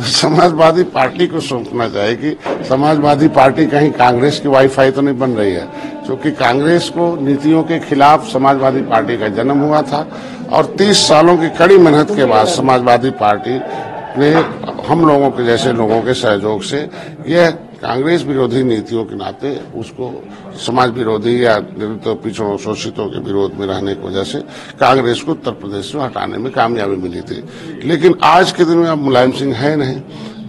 तो समाजवादी पार्टी को सोचना चाहिए कि समाजवादी पार्टी कहीं कांग्रेस की वाईफाई तो नहीं बन रही है, क्योंकि कांग्रेस को नीतियों के खिलाफ समाजवादी पार्टी का जन्म हुआ था और 30 सालों की कड़ी मेहनत के बाद समाजवादी पार्टी ने हम लोगों के जैसे लोगों के सहयोग से यह कांग्रेस विरोधी नीतियों के नाते उसको समाज विरोधी या दलितों पिछड़ों शोषितों के विरोध में रहने की वजह से कांग्रेस को उत्तर प्रदेश से हटाने में कामयाबी मिली थी। लेकिन आज के दिन में अब मुलायम सिंह है नहीं,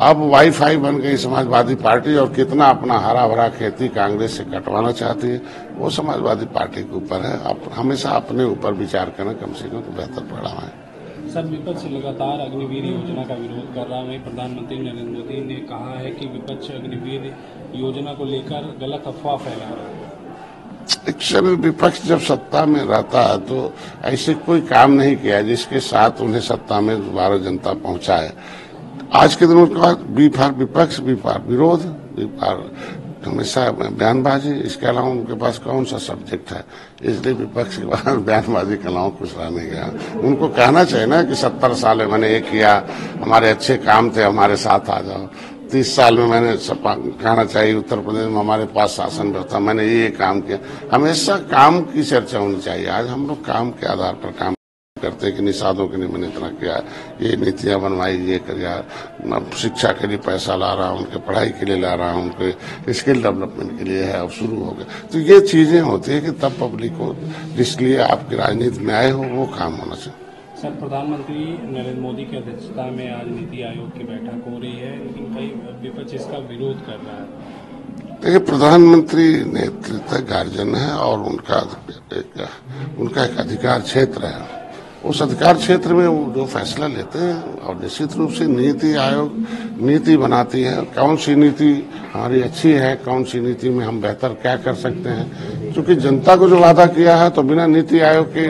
अब वाईफाई बन गई समाजवादी पार्टी और कितना अपना हरा भरा खेती कांग्रेस से कटवाना चाहती है वो समाजवादी पार्टी के ऊपर है। अब हमेशा अपने ऊपर विचार करना कम से कम तो बेहतर परिणाम है। सर, विपक्ष लगातार अग्निवीर योजना का विरोध कर रहा है। प्रधानमंत्री नरेंद्र मोदी ने कहा है कि विपक्ष अग्निवीर योजना को लेकर गलत अफवाह फैला रहा है। एक्चुअली विपक्ष जब सत्ता में रहता है तो ऐसे कोई काम नहीं किया जिसके साथ उन्हें सत्ता में दोबारा जनता पहुंचाए। आज के दिन उनका बी फॉर विपक्ष, बी फॉर विरोध, बी फॉर हमेशा बयानबाजी, इसके अलावा उनके पास कौन सा सब्जेक्ट है, इसलिए विपक्ष के पास बयानबाजी के अलावा कुछ रह नहीं गया। उनको कहना चाहिए ना कि 70 साल में मैंने ये किया, हमारे अच्छे काम थे, हमारे साथ आ जाओ। 30 साल में मैंने कहना चाहिए उत्तर प्रदेश में हमारे पास शासन व्यवस्था, मैंने ये काम किया। हमेशा काम की चर्चा होनी चाहिए। आज हम लोग काम के आधार पर काम करते हैं कि निषादों के लिए मैंने इतना किया, ये नीतियां बनवाई, ये किया, शिक्षा के लिए पैसा ला रहा हूँ, उनके पढ़ाई के लिए ला रहा हूँ, उनके स्किल डेवलपमेंट के लिए है, अब शुरू हो गए। तो ये चीजें होती है कि तब पब्लिक को जिसलिए आपकी राजनीति में आए हो वो काम होना चाहिए। सर, प्रधानमंत्री नरेंद्र मोदी की अध्यक्षता में आज नीति आयोग की बैठक हो रही है, लेकिन कई विपक्ष इसका विरोध कर रहा है। देखिए, प्रधानमंत्री नेतृत्व गार्जियन है और उनका एक अधिकार क्षेत्र है। उस अधिकार क्षेत्र में वो जो फैसला लेते हैं और निश्चित रूप से नीति आयोग नीति बनाती है, कौन सी नीति हमारी अच्छी है, कौन सी नीति में हम बेहतर क्या कर सकते हैं। क्योंकि जनता को जो वादा किया है तो बिना नीति आयोग के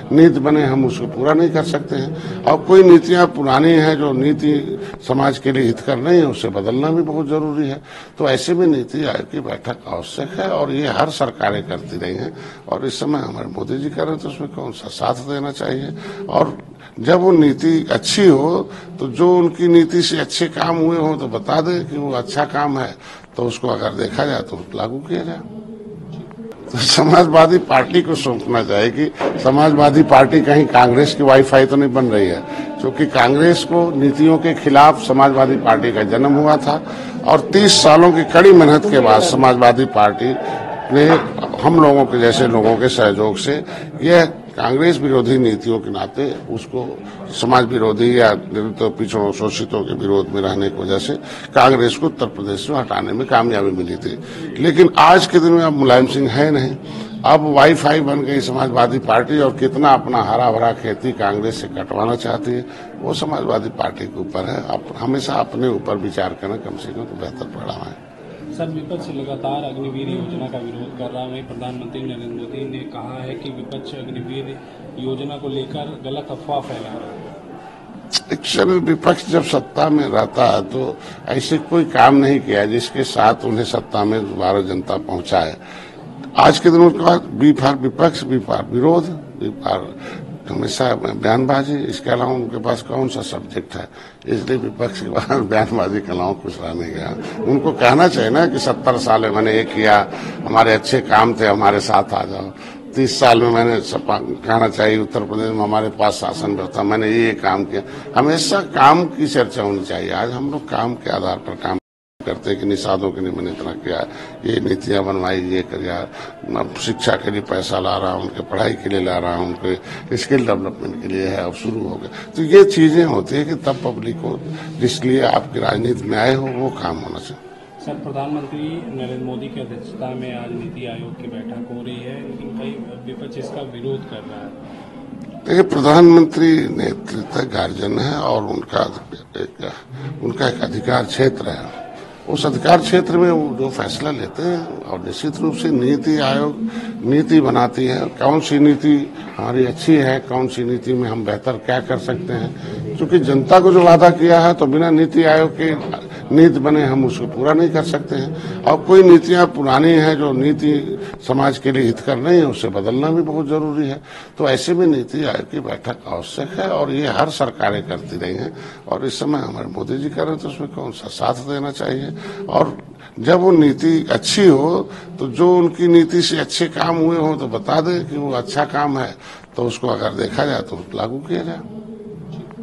नीति बने हम उसको पूरा नहीं कर सकते हैं। और कोई नीतियां पुरानी हैं जो नीति समाज के लिए हितकर नहीं है, उसे बदलना भी बहुत जरूरी है। तो ऐसे में नीति आयोग की बैठक आवश्यक है और ये हर सरकारें करती रही हैं और इस समय हमारे मोदी जी कर रहे हैं तो उसमें कौन सा साथ देना चाहिए। और जब वो नीति अच्छी हो तो जो उनकी नीति से अच्छे काम हुए हों तो बता दें कि वो अच्छा काम है, तो उसको अगर देखा जाए तो लागू किया जाए। तो समाजवादी पार्टी को सोचना चाहिए कि समाजवादी पार्टी कहीं कांग्रेस की वाईफाई तो नहीं बन रही है, क्योंकि कांग्रेस को नीतियों के खिलाफ समाजवादी पार्टी का जन्म हुआ था और 30 सालों की कड़ी मेहनत के बाद समाजवादी पार्टी ने हम लोगों के जैसे लोगों के सहयोग से यह कांग्रेस विरोधी नीतियों के नाते उसको समाज विरोधी या दलितों पिछड़ों शोषितों के विरोध में रहने की वजह से कांग्रेस को उत्तर प्रदेश से हटाने में कामयाबी मिली थी। लेकिन आज के दिन में अब मुलायम सिंह है नहीं, अब वाईफाई बन गई समाजवादी पार्टी और कितना अपना हरा भरा खेती कांग्रेस से कटवाना चाहती है वो समाजवादी पार्टी के ऊपर है। अब हमेशा अपने ऊपर विचार करना कम से कम तो बेहतर परिणाम है। सर, विपक्ष लगातार अग्निवीर योजना का विरोध कर रहा है। प्रधानमंत्री नरेंद्र मोदी ने कहा है कि विपक्ष अग्निवीर योजना को लेकर गलत अफवाह फैला रहा है। एक्चुअली विपक्ष जब सत्ता में रहता है तो ऐसे कोई काम नहीं किया जिसके साथ उन्हें सत्ता में दोबारा जनता पहुंचाए। आज के दिन उनका बी फॉर विपक्ष, बी फॉर विरोध, बी फॉर हमेशा बयानबाजी, इसके अलावा उनके पास कौन सा सब्जेक्ट है, इसलिए विपक्ष के पास बयानबाजी के अलावा कुछ रह नहीं गया। उनको कहना चाहिए ना कि 70 साल में मैंने ये किया, हमारे अच्छे काम थे, हमारे साथ आ जाओ। 30 साल में मैंने कहना चाहिए उत्तर प्रदेश में हमारे पास शासन व्यवस्था, मैंने ये काम किया। हमेशा काम की चर्चा होनी चाहिए। आज हम लोग काम के आधार पर काम करते हैं कि निषादों के लिए मैंने इतना किया, ये नीतियां बनवाई, ये किया, शिक्षा के लिए पैसा ला रहा हूँ, उनके पढ़ाई के लिए ला रहा हूँ, उनके स्किल डेवलपमेंट के लिए है, अब शुरू हो गए। तो ये चीजें होती है कि तब पब्लिक को जिसलिए आपकी राजनीति में आए हो वो काम होना चाहिए। सर, प्रधानमंत्री नरेंद्र मोदी की अध्यक्षता में आज नीति आयोग की बैठक हो रही है, लेकिन कई विपक्ष इसका विरोध कर रहा है। देखिए, प्रधानमंत्री नेतृत्व गार्जियन है और उनका एक अधिकार क्षेत्र है। उस अधिकार क्षेत्र में वो जो फैसला लेते हैं और निश्चित रूप से नीति आयोग नीति बनाती है, कौन सी नीति हमारी अच्छी है, कौन सी नीति में हम बेहतर क्या कर सकते हैं। क्योंकि जनता को जो वादा किया है तो बिना नीति आयोग के नीति बने हम उसको पूरा नहीं कर सकते हैं। और कोई नीतियां पुरानी हैं जो नीति समाज के लिए हितकर नहीं है, उसे बदलना भी बहुत जरूरी है। तो ऐसे में नीति आयोग की बैठक आवश्यक है और ये हर सरकारें करती रही हैं और इस समय हमारे मोदी जी कर रहे हैं, तो उसमें कौन सा साथ देना चाहिए। और जब वो नीति अच्छी हो तो जो उनकी नीति से अच्छे काम हुए हों तो बता दें कि वो अच्छा काम है, तो उसको अगर देखा जाए तो लागू किया जाए।